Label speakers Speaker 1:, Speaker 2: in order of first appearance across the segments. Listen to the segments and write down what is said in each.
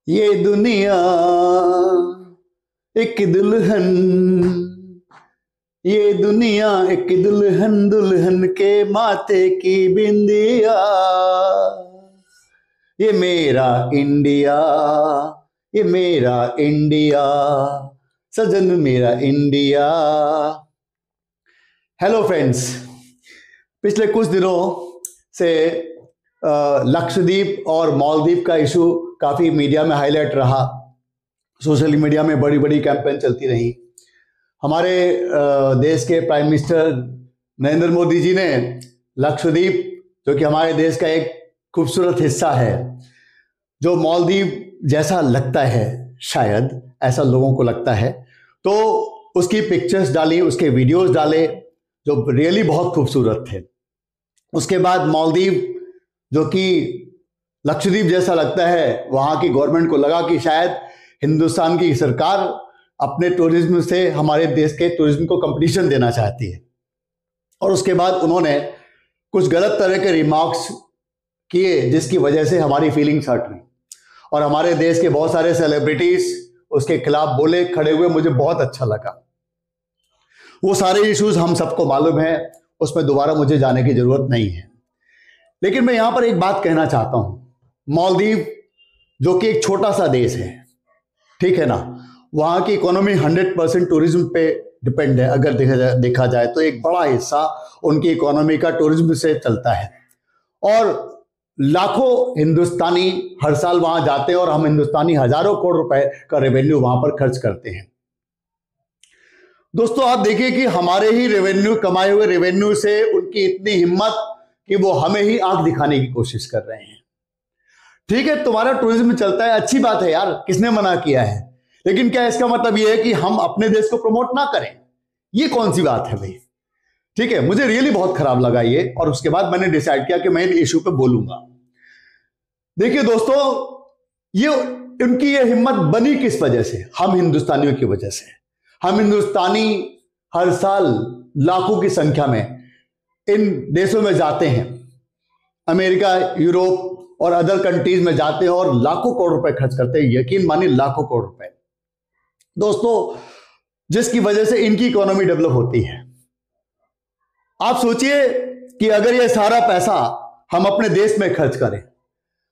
Speaker 1: ये दुनिया एक दुल्हन, ये दुनिया एक दुल्हन, दुल्हन के माथे की बिंदिया। ये मेरा इंडिया, ये मेरा इंडिया, सजन मेरा इंडिया। हेलो फ्रेंड्स, पिछले कुछ दिनों से लक्षद्वीप और मालदीव का इशू काफी मीडिया में हाईलाइट रहा। सोशल मीडिया में बड़ी बड़ी कैंपेन चलती रही। हमारे देश के प्राइम मिनिस्टर नरेंद्र मोदी जी ने लक्षद्वीप, जो कि हमारे देश का एक खूबसूरत हिस्सा है, जो मालदीव जैसा लगता है, शायद ऐसा लोगों को लगता है, तो उसकी पिक्चर्स डाली, उसके वीडियोस डाले जो रियली बहुत खूबसूरत थे। उसके बाद मालदीव, जो कि लक्षद्वीप जैसा लगता है, वहां की गवर्नमेंट को लगा कि शायद हिंदुस्तान की सरकार अपने टूरिज्म से हमारे देश के टूरिज्म को कंपटीशन देना चाहती है। और उसके बाद उन्होंने कुछ गलत तरह के रिमार्क्स किए, जिसकी वजह से हमारी फीलिंग्स हर्ट हुई और हमारे देश के बहुत सारे सेलिब्रिटीज उसके खिलाफ बोले, खड़े हुए। मुझे बहुत अच्छा लगा। वो सारे इश्यूज हम सबको मालूम है, उसमें दोबारा मुझे जाने की जरूरत नहीं है। लेकिन मैं यहां पर एक बात कहना चाहता हूं। मालदीव, जो कि एक छोटा सा देश है, ठीक है ना, वहां की इकोनॉमी 100% टूरिज्म पे डिपेंड है। अगर देखा जाए तो एक बड़ा हिस्सा उनकी इकोनॉमी का टूरिज्म से चलता है और लाखों हिंदुस्तानी हर साल वहां जाते हैं और हम हिंदुस्तानी हजारों करोड़ रुपए का रेवेन्यू वहां पर खर्च करते हैं। दोस्तों, आप देखिए कि हमारे ही रेवेन्यू, कमाए हुए रेवेन्यू से उनकी इतनी हिम्मत कि वो हमें ही आंख दिखाने की कोशिश कर रहे हैं। ठीक है, तुम्हारा टूरिज्म चलता है, अच्छी बात है यार, किसने मना किया है, लेकिन क्या इसका मतलब यह है कि हम अपने देश को प्रमोट ना करें? ये कौन सी बात है भाई? ठीक है, मुझे रियली बहुत खराब लगा ये, और उसके बाद मैंने डिसाइड किया कि मैं इन इशू पे बोलूंगा। देखिए दोस्तों, ये उनकी ये हिम्मत बनी किस वजह से? हम हिंदुस्तानियों की वजह से। हम हिंदुस्तानी हर साल लाखों की संख्या में इन देशों में जाते हैं, अमेरिका, यूरोप और अदर कंट्रीज में जाते हैं और लाखों करोड़ रुपए खर्च करते हैं। यकीन मानिए, लाखों करोड़ रुपए दोस्तों, जिसकी वजह से इनकी इकोनॉमी डेवलप होती है। आप सोचिए कि अगर ये सारा पैसा हम अपने देश में खर्च करें।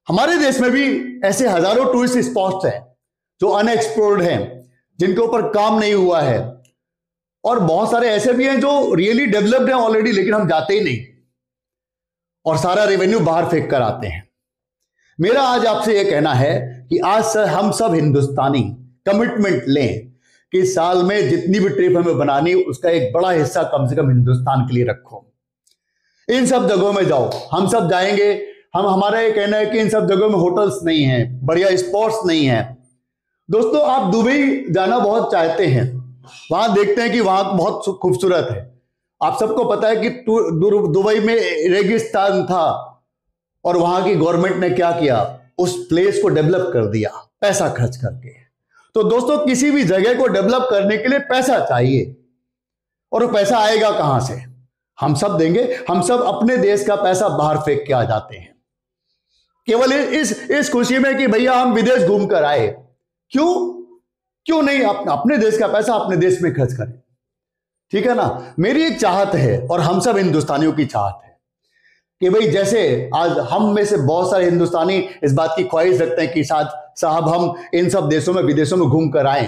Speaker 1: हमारे देश में भी ऐसे हजारों टूरिस्ट स्पॉट्स हैं जो अनएक्सप्लोर्ड हैं, जिनके ऊपर काम नहीं हुआ है, और बहुत सारे ऐसे भी हैं जो रियली डेवलप्ड हैं ऑलरेडी, लेकिन हम जाते ही नहीं और सारा रेवेन्यू बाहर फेंक कर आते हैं। मेरा आज आपसे यह कहना है कि आज से हम सब हिंदुस्तानी कमिटमेंट लें कि साल में जितनी भी ट्रिप हमें बनानी, उसका एक बड़ा हिस्सा कम से कम हिंदुस्तान के लिए रखो। इन सब जगहों में जाओ, हम सब जाएंगे। हमारा ये कहना है कि इन सब जगहों में होटल्स नहीं है, बढ़िया स्पॉट्स नहीं है। दोस्तों, आप दुबई जाना बहुत चाहते हैं, वहां देखते हैं कि वहां बहुत खूबसूरत है। आप सबको पता है कि दुबई में रेगिस्तान था और वहां की गवर्नमेंट ने क्या किया, उस प्लेस को डेवलप कर दिया पैसा खर्च करके। तो दोस्तों, किसी भी जगह को डेवलप करने के लिए पैसा चाहिए, और वो पैसा आएगा कहां से? हम सब देंगे। हम सब अपने देश का पैसा बाहर फेंक के आ जाते हैं, केवल इस खुशी में कि भैया हम विदेश घूम कर आए। क्यों नहीं अपने देश का पैसा अपने देश में खर्च करें? ठीक है ना। मेरी एक चाहत है और हम सब हिंदुस्तानियों की चाहत है कि भाई, जैसे आज हम में से बहुत सारे हिंदुस्तानी इस बात की ख्वाहिश रखते हैं कि साहब हम इन सब देशों में, विदेशों में घूम कर आए,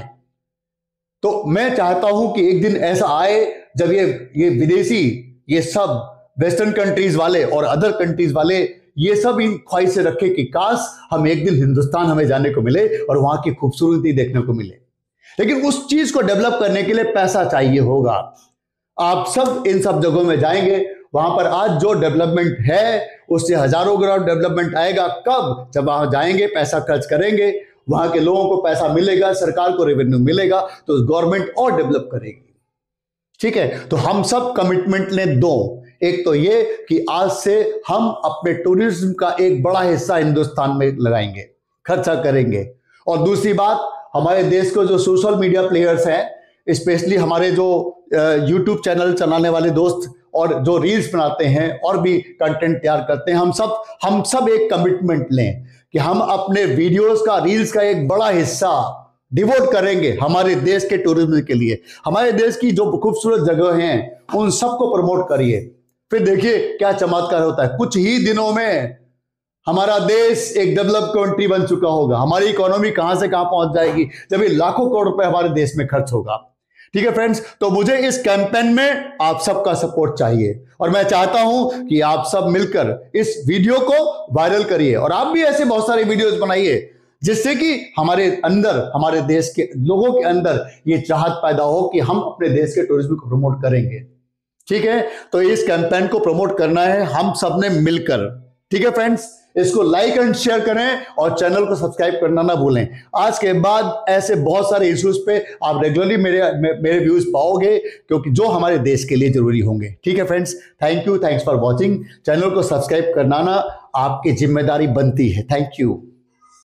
Speaker 1: तो मैं चाहता हूं कि एक दिन ऐसा आए जब ये विदेशी, ये सब वेस्टर्न कंट्रीज वाले और अदर कंट्रीज वाले, ये सब इन ख्वाहिश से रखे कि काश हम एक दिन हिंदुस्तान हमें जाने को मिले और वहां की खूबसूरती देखने को मिले। लेकिन उस चीज को डेवलप करने के लिए पैसा चाहिए होगा। आप सब इन सब जगहों में जाएंगे, वहां पर आज जो डेवलपमेंट है उससे हजारों गुना डेवलपमेंट आएगा। कब? जब वहां जाएंगे, पैसा खर्च करेंगे, वहां के लोगों को पैसा मिलेगा, सरकार को रेवेन्यू मिलेगा, तो गवर्नमेंट और डेवलप करेगी। ठीक है, तो हम सब कमिटमेंट लें दो। एक तो ये कि आज से हम अपने टूरिज्म का एक बड़ा हिस्सा हिंदुस्तान में लगाएंगे, खर्चा करेंगे। और दूसरी बात, हमारे देश को जो सोशल मीडिया प्लेयर्स हैं, स्पेशली हमारे जो यूट्यूब चैनल चलाने वाले दोस्त और जो रील्स बनाते हैं और भी कंटेंट तैयार करते हैं, हम सब एक कमिटमेंट लें कि हम अपने वीडियोस का, रील्स का एक बड़ा हिस्सा डिवोट करेंगे हमारे देश के टूरिज्म के लिए। हमारे देश की जो खूबसूरत जगह हैं उन सबको प्रमोट करिए, फिर देखिए क्या चमत्कार होता है। कुछ ही दिनों में हमारा देश एक डेवलप कंट्री बन चुका होगा। हमारी इकोनॉमी कहां से कहां पहुंच जाएगी जब ये लाखों करोड़ रुपए हमारे देश में खर्च होगा। ठीक है फ्रेंड्स, तो मुझे इस कैंपेन में आप सबका सपोर्ट चाहिए और मैं चाहता हूं कि आप सब मिलकर इस वीडियो को वायरल करिए और आप भी ऐसे बहुत सारे वीडियोस बनाइए जिससे कि हमारे अंदर, हमारे देश के लोगों के अंदर ये चाहत पैदा हो कि हम अपने देश के टूरिज्म को प्रमोट करेंगे। ठीक है, तो इस कैंपेन को प्रमोट करना है हम सब ने मिलकर। ठीक है फ्रेंड्स, इसको लाइक एंड शेयर करें और चैनल को सब्सक्राइब करना ना भूलें। आज के बाद ऐसे बहुत सारे इश्यूज पे आप रेगुलरली मेरे व्यूज पाओगे क्योंकि जो हमारे देश के लिए जरूरी होंगे। ठीक है friends, thank you, thanks for watching. Channel को सब्सक्राइब करना ना आपकी जिम्मेदारी बनती है। Thank you.